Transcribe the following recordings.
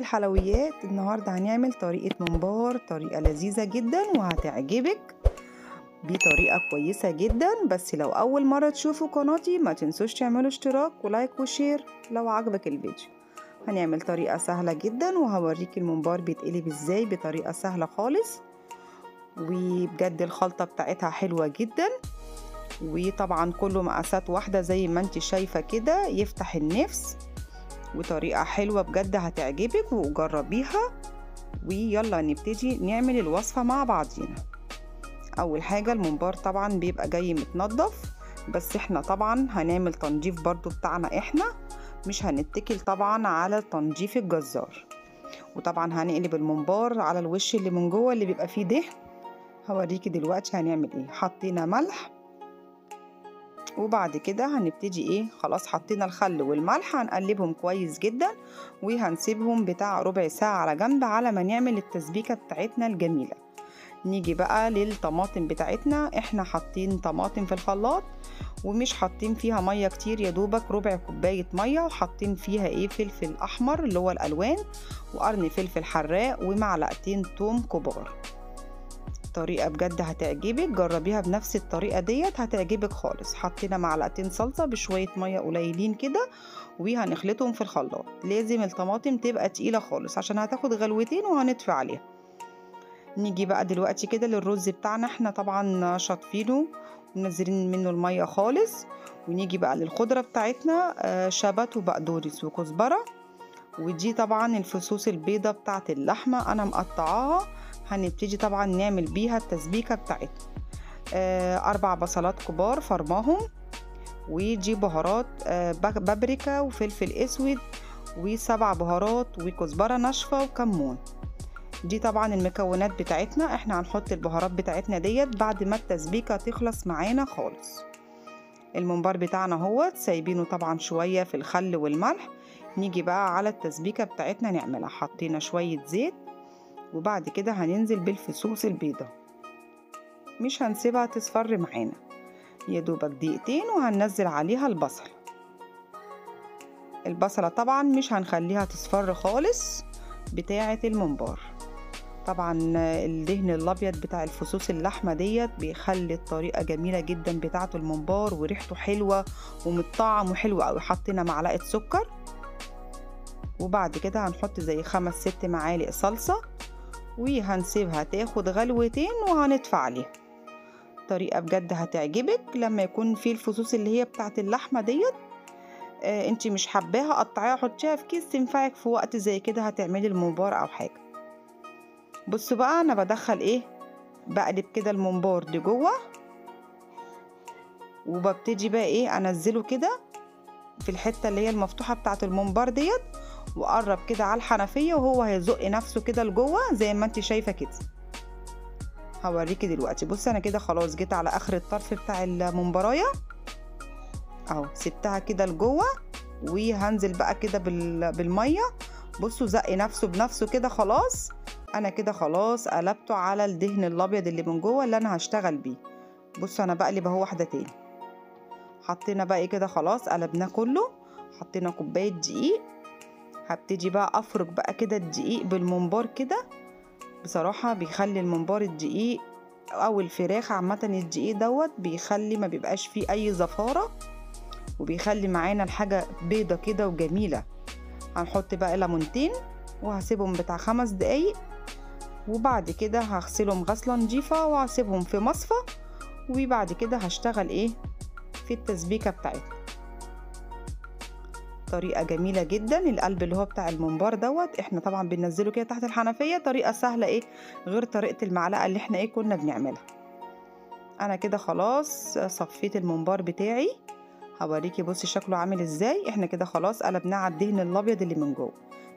الحلويات. النهاردة هنعمل طريقة ممبار، طريقة لذيذة جدا وهتعجبك بطريقة كويسة جدا. بس لو أول مرة تشوفوا قناتي ما تنسوش تعملوا اشتراك ولايك وشير لو عجبك الفيديو. هنعمل طريقة سهلة جدا وهوريك الممبار بيتقلب ازاي بطريقة سهلة خالص، وبجد الخلطة بتاعتها حلوة جدا، وطبعا كله مقاسات واحدة زي ما انت شايفة كده يفتح النفس، وطريقة حلوة بجد هتعجبك وجربيها. ويلا نبتدي نعمل الوصفة مع بعضينا. اول حاجة الممبار طبعا بيبقى جاي متنضف، بس احنا طبعا هنعمل تنظيف برضو بتاعنا، احنا مش هنتكل طبعا على تنظيف الجزار. وطبعا هنقلب الممبار على الوش اللي من جوه اللي بيبقى فيه دهن. هوريكي دلوقتي هنعمل ايه. حطينا ملح، وبعد كده هنبتدي ايه، خلاص حطينا الخل والملح، هنقلبهم كويس جدا وهنسيبهم بتاع ربع ساعة على جنب على ما نعمل التسبيكة بتاعتنا الجميلة. نيجي بقى للطماطم بتاعتنا. احنا حاطين طماطم في الخلاط ومش حاطين فيها مية كتير، يا دوبك ربع كوباية مية، وحاطين فيها ايه، فلفل احمر اللي هو الالوان، وقرن فلفل حراق، ومعلقتين توم كبار. طريقة بجد هتعجبك، جربيها بنفس الطريقة ديت هتعجبك خالص. حطينا معلقتين صلصة بشوية مية قليلين كده وهنخلطهم في الخلاط. لازم الطماطم تبقى تقيلة خالص عشان هتاخد غلوتين وهنطفي عليها. نيجي بقى دلوقتي كده للرز بتاعنا. احنا طبعا شاطفينه ومنزلين منه المية خالص. ونيجي بقى للخضرة بتاعتنا، شبت وبقدونس وكزبرة، ودي طبعا الفصوص البيضة بتاعت اللحمة انا مقطعاها. هنبتدي طبعا نعمل بيها التسبيكة بتاعتنا. 4 بصلات كبار فرماهم، ودي بهارات بابريكا وفلفل اسود و7 بهارات وكزبرة ناشفة وكمون. دي طبعا المكونات بتاعتنا. احنا هنحط البهارات بتاعتنا ديت بعد ما التسبيكة تخلص معانا خالص. الممبار بتاعنا هو سايبينه طبعا شوية في الخل والملح. نيجي بقى على التسبيكة بتاعتنا نعملها. حطينا شوية زيت، وبعد كده هننزل بالفصوص البيضة، مش هنسيبها تصفر معانا، يا دوبك دقيقتين، وهننزل عليها البصلة طبعا مش هنخليها تصفر خالص بتاعة الممبار. طبعا الدهن الابيض بتاع الفصوص اللحمة ديت بيخلي الطريقة جميلة جدا بتاعة الممبار، وريحته حلوة ومتطعم وحلو قوي. حطينا معلقة سكر، وبعد كده هنحط زي 5-6 معالق صلصة، وهنسيبها تاخد غلوتين وهنطفي عليها. طريقة بجد هتعجبك لما يكون في الفصوص اللي هي بتاعت اللحمة ديت انتي مش حباها قطعيها حطيها في كيس تنفعك في وقت زي كده هتعملي الممبار او حاجة. بصوا بقى انا بدخل ايه، بقلب كده الممبار دي جوه، وببتدي بقى ايه انزله كده في الحتة اللي هي المفتوحة بتاعت الممبار ديت، وقرب كده على الحنفية وهو هيزق نفسه كده لجوه زي ما انت شايفة كده. هوريكي دلوقتي. بص انا كده خلاص جيت على اخر الطرف بتاع الممبرايه اهو، سبتها كده لجوه، وهنزل بقى كده بالميه. بصوا زق نفسه بنفسه كده. خلاص انا كده خلاص قلبته على الدهن الابيض اللي من جوه اللي انا هشتغل بيه. بصوا انا بقلب اهو واحده تاني. حطينا بقى ايه كده، خلاص قلبناه كله. حطينا كوبايه دقيق. هبتدي بقى افرك بقى كده الدقيق بالممبار كده. بصراحة بيخلي الممبار الدقيق او الفراخ عامة الدقيق دوت بيخلي ما بيبقاش فيه اي زفارة، وبيخلي معانا الحاجة بيضة كده وجميلة. هنحط بقى ليمونتين وهسيبهم بتاع 5 دقايق، وبعد كده هغسلهم غسلة نضيفة وهسيبهم في مصفى. وبعد كده هشتغل ايه في التسبيكة بتاعتنا. طريقة جميلة جدا. القلب اللي هو بتاع الممبار دوت احنا طبعا بننزله كده تحت الحنفية. طريقة سهلة ايه، غير طريقة المعلقة اللي احنا ايه كنا بنعملها. انا كده خلاص صفيت الممبار بتاعي. هوريكي بصي شكله عامل ازاي. احنا كده خلاص قلبناه على الدهن الابيض اللي من جوه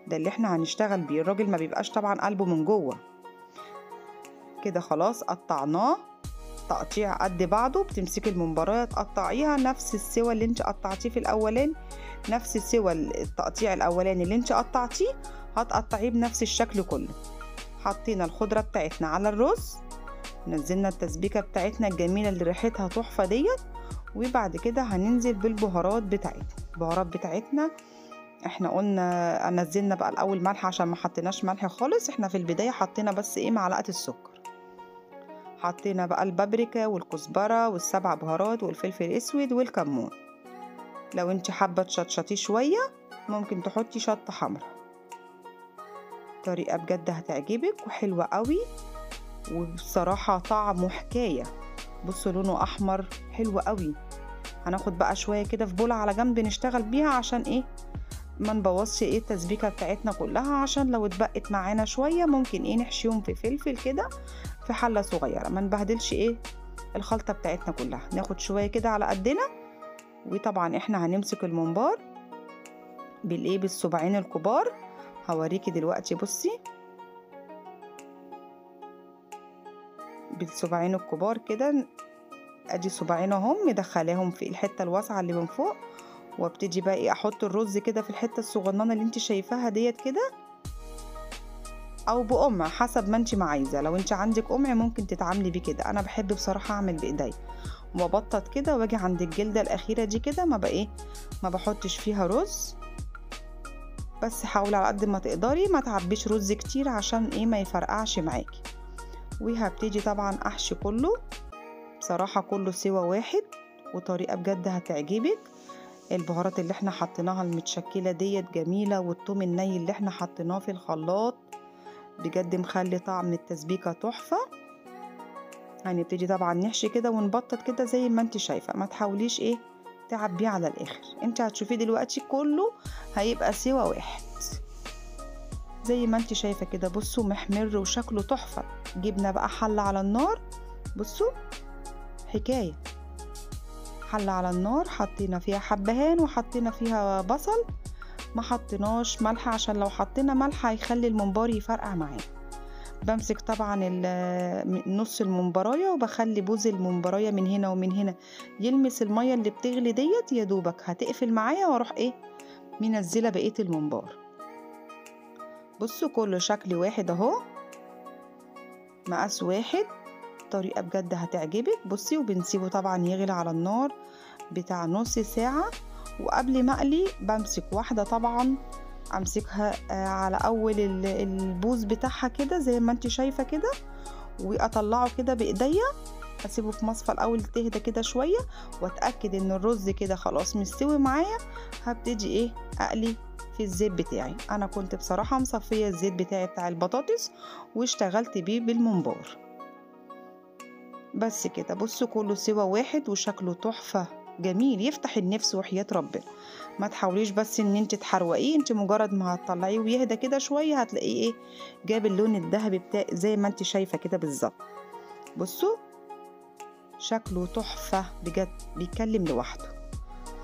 ده اللي احنا هنشتغل بيه. الراجل ما بيبقاش طبعا قلبه من جوه كده. خلاص قطعناه تقطيع قد بعضه. بتمسكي الممبرايه تقطعيها نفس السوى اللي انت قطعتيه في الاولاني، نفس سوى التقطيع الاولاني اللي انت قطعتيه هتقطعيه بنفس الشكل كله. حطينا الخضره بتاعتنا على الرز، نزلنا التسبيكه بتاعتنا الجميله اللي ريحتها تحفه ديت، وبعد كده هننزل بالبهارات بتاعتنا. البهارات بتاعتنا احنا قلنا نزلنا بقى الاول ملح عشان ما حطيناش ملح خالص، احنا في البدايه حطينا بس ايه معلقه السكر. حطينا بقى البابريكا والكزبره والسبع بهارات والفلفل الاسود والكمون. لو انت حابه تشطشطيه شويه ممكن تحطي شطه حمرا. طريقه بجد هتعجبك وحلوه قوي، وبصراحه طعمه حكايه. بصوا لونه احمر حلو قوي. هناخد بقى شويه كده في بوله على جنب نشتغل بيها عشان ايه ما نبوظش ايه التسبيكه بتاعتنا كلها، عشان لو اتبقت معانا شويه ممكن ايه نحشيهم في فلفل كده في حله صغيره، ما نبهدلش ايه الخلطه بتاعتنا كلها. ناخد شويه كده على قدنا. وطبعا احنا هنمسك الممبار بالايه بالصباعين الكبار. هوريكي دلوقتي، بصي بالصباعين الكبار كده، ادي صباعين اهم مدخلاهم في الحته الواسعه اللي من فوق، وابتدي بقى ايه احط الرز كده في الحته الصغننه اللي انت شايفاها ديت كده، او بقمع حسب ما انت ما عايزه. لو انت عندك قمع ممكن تتعاملي بيه كده، انا بحب بصراحه اعمل بايدي وببطط كده، واجي عند الجلده الاخيره دي كده ما بقى ايه ما بحطش فيها رز. بس حاولي على قد ما تقدري ما تعبيش رز كتير عشان ايه ما يفرقعش معاكي. وهبتدي طبعا احشي كله، بصراحه كله سوا واحد، وطريقه بجد هتعجبك. البهارات اللي احنا حطيناها المتشكله ديت جميله، والثوم الني اللي احنا حطيناه في الخلاط بجد مخلي طعم التسبيكه تحفه. هنبتدي طبعا نحشي كده ونبطط كده زي ما انت شايفه، ما تحاوليش ايه تعبيه على الاخر. انت هتشوفيه دلوقتي كله هيبقى سوا واحد زي ما انت شايفه كده. بصوا محمر وشكله تحفه. جبنا بقى حله على النار، بصوا حكايه. حله على النار حطينا فيها حبهان وحطينا فيها بصل، ما حطيناش ملح عشان لو حطينا ملح هيخلي الممبار يفرقع معانا. بمسك طبعا نص الممبرايه وبخلي بوز الممبرايه من هنا ومن هنا يلمس الميه اللي بتغلي ديت، يا دوبك هتقفل معايا واروح ايه منزله بقيه الممبار. بصوا كله شكل واحد اهو، مقاس واحد. طريقه بجد هتعجبك. بصي وبنسيبه طبعا يغلي على النار بتاع نص ساعه. وقبل ما اقلي بمسك واحده طبعا امسكها على اول البوز بتاعها كده زي ما انت شايفه كده، واطلعه كده بايديا، اسيبه في مصفى الاول تهدى كده شويه، واتاكد ان الرز كده خلاص مستوي معايا. هبتدي ايه اقلي في الزيت بتاعي. انا كنت بصراحه مصفيه الزيت بتاعي بتاع البطاطس واشتغلت بيه بالممبار بس كده. بصوا كله سوا واحد وشكله تحفه جميل يفتح النفس وحياة ربنا. ما تحاوليش بس ان انت تحروقيه، انت مجرد ما هتطلعيه ويهدى كده شويه هتلاقيه ايه جاب اللون الذهبي بتاع زي ما انت شايفه كده بالظبط. بصوا شكله تحفه بجد بيتكلم لوحده.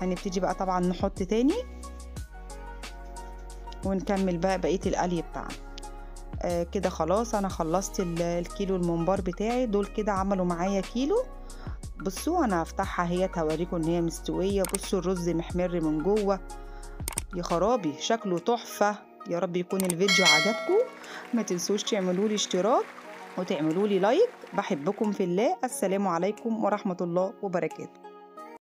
هنبتدي بقى طبعا نحط تاني ونكمل بقى بقيه القلي بتاعنا. كده خلاص انا خلصت الكيلو الممبار بتاعي دول كده عملوا معايا كيلو. بصوا انا هفتحها اهي هوريكم ان هي مستويه. بصوا الرز محمر من جوه، يا خرابي شكله تحفه. يا رب يكون الفيديو عجبكم. ما تنسوش تعملوا لي اشتراك وتعملوا لي لايك. بحبكم في الله. السلام عليكم ورحمه الله وبركاته.